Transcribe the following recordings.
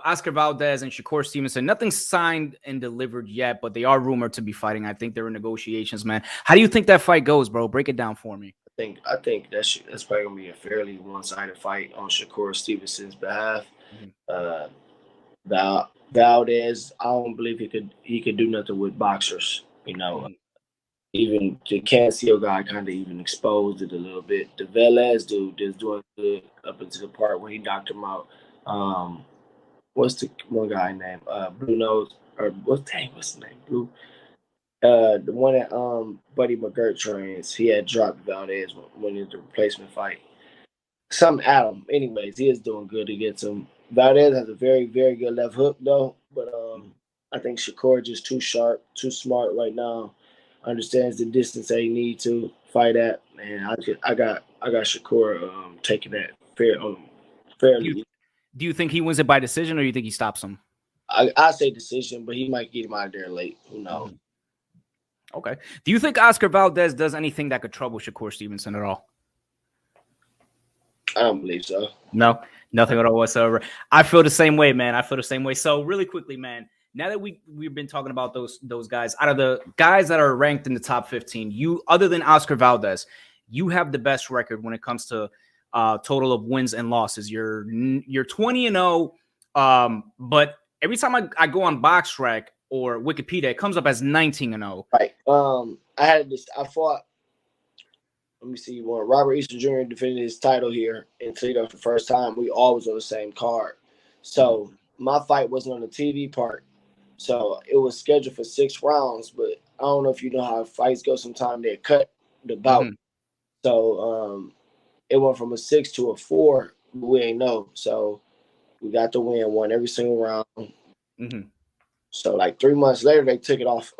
Oscar Valdez and Shakur Stevenson. Nothing's signed and delivered yet, but they are rumored to be fighting. I think they're in negotiations, man. How do you think that fight goes, bro? Break it down for me. I think that's probably gonna be a fairly one-sided fight on Shakur Stevenson's behalf. Uh, Valdez, I don't believe he could do nothing with boxers. Even the Cancio guy kind of even exposed it a little bit. The Velez dude is doing good up until the part where he knocked him out. Um, what's the one guy name? Blue Nose or what's his name? Blue. The one that Buddy McGirt trains, he had dropped Valdez when in the replacement fight. Some Adam. Anyways, he is doing good against him. Valdez has a very, very good left hook though, but I think Shakur just too sharp, too smart right now. Understands the distance that he need to fight at, and I got Shakur taking that Do you, fairly. do you think he wins it by decision, or do you think he stops him? I say decision, but he might get him out of there late. Who knows? Okay. Do you think Oscar Valdez does anything that could trouble Shakur Stevenson at all? I don't believe so. No, nothing at all whatsoever. I feel the same way, man. I feel the same way. So really quickly, man, now that we've been talking about those guys, out of the guys that are ranked in the top 15, you, other than Oscar Valdez, you have the best record when it comes to total of wins and losses. You're 20-0, but every time I go on BoxRec or Wikipedia, it comes up as 19-0. Right. I fought. Let me see. When Robert Easter Jr. defended his title here in Toledo for the first time, we all was on the same card. So my fight wasn't on the TV part. So it was scheduled for 6 rounds, but I don't know if you know how fights go. Sometimes they cut the bout. So it went from a 6 to a 4. We ain't know. So we got the win, won every single round. So like 3 months later, they took it off.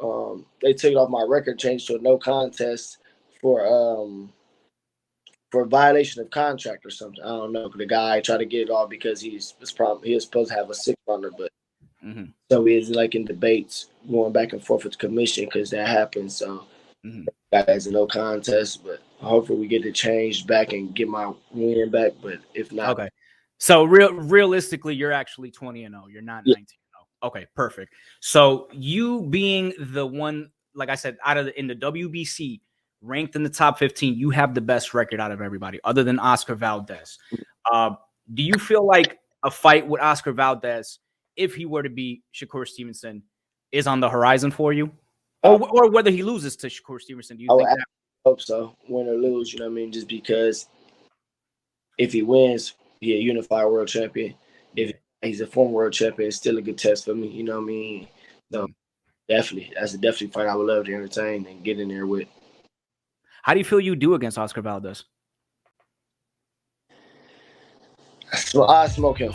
They took it off my record, changed to a no contest for violation of contract or something. I don't know. The guy tried to get it off because he was supposed to have a 6-rounder, but so he is like in debates going back and forth with the commission because that happened. So that is a no contest, but hopefully we get it changed back and get my win back. But if not, okay. So realistically, you're actually 20-0. You're not 19-0. Okay, perfect. So you being the one, like I said, in the WBC, ranked in the top 15, you have the best record out of everybody, other than Oscar Valdez. Do you feel like a fight with Oscar Valdez, if he were to beat Shakur Stevenson, is on the horizon for you? Or whether he loses to Shakur Stevenson, do you think that? I hope so. Win or lose, you know what I mean? Just because if he wins, he's a unified world champion. If he's a former world champion, it's still a good test for me, you know what I mean? So definitely, that's definitely a fight I would love to entertain and get in there with. How do you feel you do against Oscar Valdez? I smoke him.